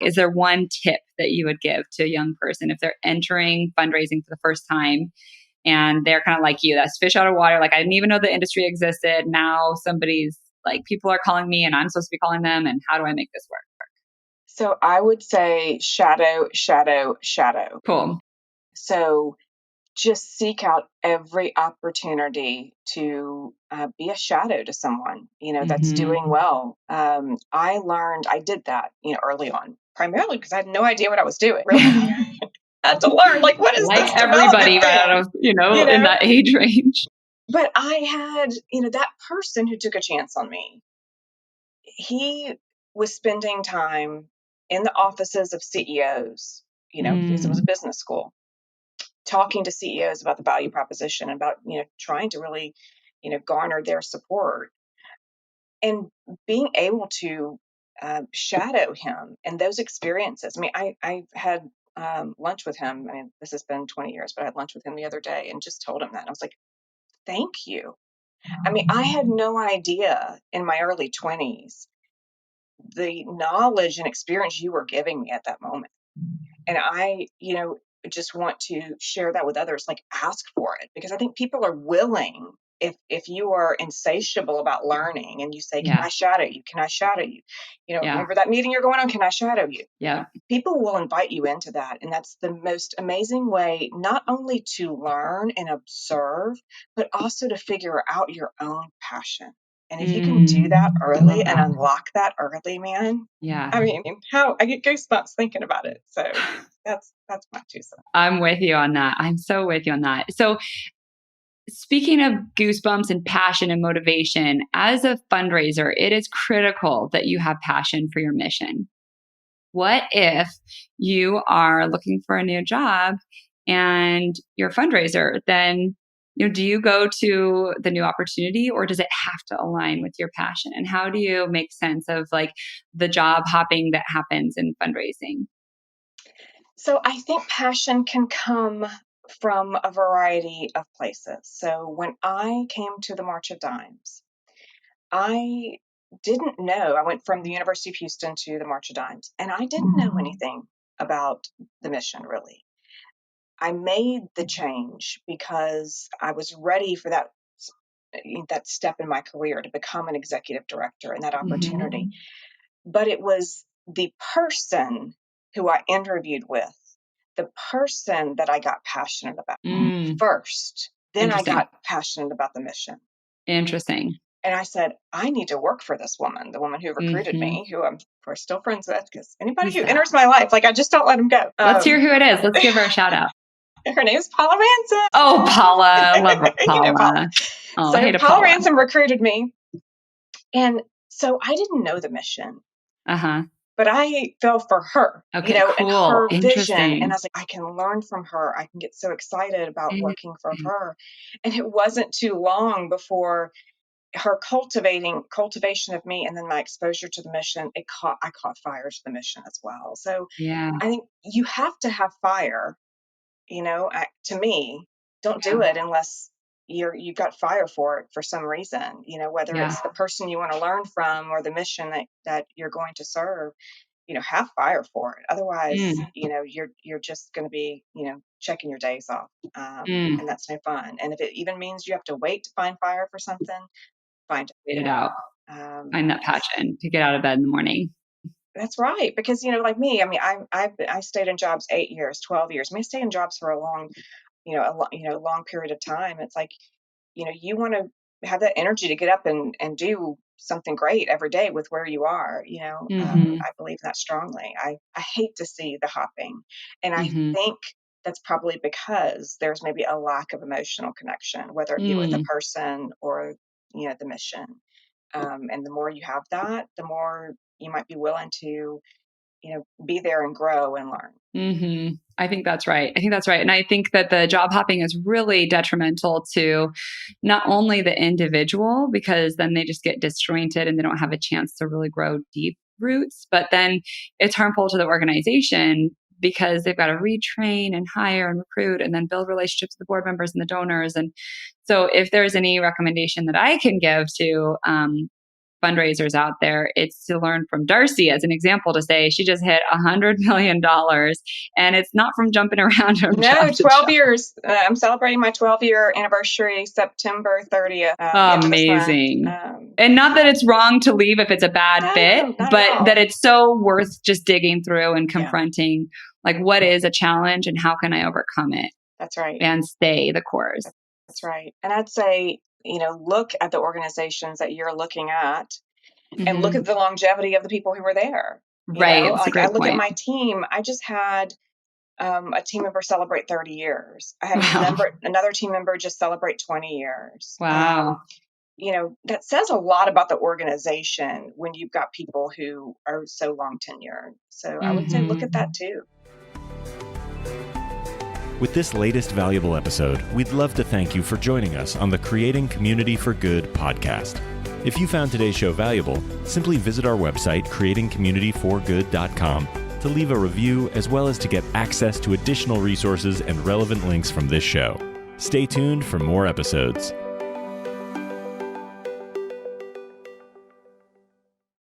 Is there one tip that you would give to a young person if they're entering fundraising for the first time and they're kind of like you, that's fish out of water? Like, I didn't even know the industry existed. Now somebody's like, people are calling me and I'm supposed to be calling them. And how do I make this work? So I would say shadow, shadow, shadow. Cool. So just seek out every opportunity to be a shadow to someone, that's doing well. I did that, early on, primarily because I had no idea what I was doing. Really. I had to learn, like, what is like this everybody thing? out of, in that age range. But I had, that person who took a chance on me, he was spending time in the offices of CEOs, because it was a business school, talking to CEOs about the value proposition, about, trying to really, garner their support, and being able to shadow him and those experiences. I mean, I had lunch with him. I mean, this has been 20 years, but I had lunch with him the other day and just told him that. I was like, thank you. I mean, I had no idea in my early 20s the knowledge and experience you were giving me at that moment. And I, just want to share that with others, like, ask for it, because I think people are willing, if you are insatiable about learning and you say, can I shadow you? Can I shadow you? Remember that meeting you're going on? Can I shadow you? Yeah. People will invite you into that. And that's the most amazing way, not only to learn and observe, but also to figure out your own passion. And if you can do that early and unlock that early, man, I mean, I get goosebumps thinking about it. So that's my 2 cents. I'm with you on that. I'm so with you on that. So speaking of goosebumps and passion and motivation, as a fundraiser, it is critical that you have passion for your mission. What if you are looking for a new job and you're a fundraiser? Then, do you go to the new opportunity, or does it have to align with your passion? And how do you make sense of like the job hopping that happens in fundraising? So I think passion can come from a variety of places. So when I came to the March of Dimes, I didn't know. I went from the University of Houston to the March of Dimes, and I didn't know anything about the mission, really. I made the change because I was ready for that step in my career to become an executive director and that opportunity. But it was the person who I interviewed with, the person that I got passionate about first. Then I got passionate about the mission. Interesting. And I said, I need to work for this woman, the woman who recruited me, who I'm, of course, still friends with, because anybody who enters my life, like, I just don't let them go. Let's hear who it is. Let's give her a shout out. Her name is Paula Ransom. Oh, Paula. I love Paula. Paula. Oh, so Paula Ransom recruited me. And so I didn't know the mission. But I fell for her, cool. and her vision. And I was like, I can learn from her. I can get so excited about working for her. And it wasn't too long before her cultivation of me, and then my exposure to the mission, I caught fire to the mission as well. So I think you have to have fire, to me. Don't do it unless you've got fire for it for some reason, whether it's the person you want to learn from or the mission that you're going to serve, have fire for it. Otherwise, you're just going to be, checking your days off. And that's no fun. And if it even means you have to wait to find fire for something, wait it out. Find that passion to get out of bed in the morning. That's right. Because, like me, I mean, I stayed in jobs 8 years, 12 years. I mean, I stay in jobs for a long, long period of time. It's like, you want to have that energy to get up and do something great every day with where you are. I believe that strongly. I hate to see the hopping. And I think that's probably because there's maybe a lack of emotional connection, whether it be with the person or, the mission. And the more you have that, the more you might be willing to, be there and grow and learn. I think that's right. And I think that the job hopping is really detrimental to not only the individual, because then they just get disjointed and they don't have a chance to really grow deep roots, but then it's harmful to the organization because they've got to retrain and hire and recruit and then build relationships with the board members and the donors. And so if there's any recommendation that I can give to fundraisers out there, it's to learn from Darcie as an example to say she just hit $100 million, and it's not from jumping around. From No, 12 years. I'm celebrating my 12-year anniversary September 30th. Amazing. And not that it's wrong to leave if it's a bad fit, but that it's so worth just digging through and confronting like what is a challenge and how can I overcome it? That's right. And stay the course. That's right. And I'd say, look at the organizations that you're looking at and look at the longevity of the people who were there. Right. Like I look at my team. I just had a team member celebrate 30 years. I had another team member just celebrate 20 years. Wow. That says a lot about the organization when you've got people who are so long tenured. So I would say look at that too. With this latest valuable episode, we'd love to thank you for joining us on the Creating Community for Good podcast. If you found today's show valuable, simply visit our website, creatingcommunityforgood.com, to leave a review as well as to get access to additional resources and relevant links from this show. Stay tuned for more episodes.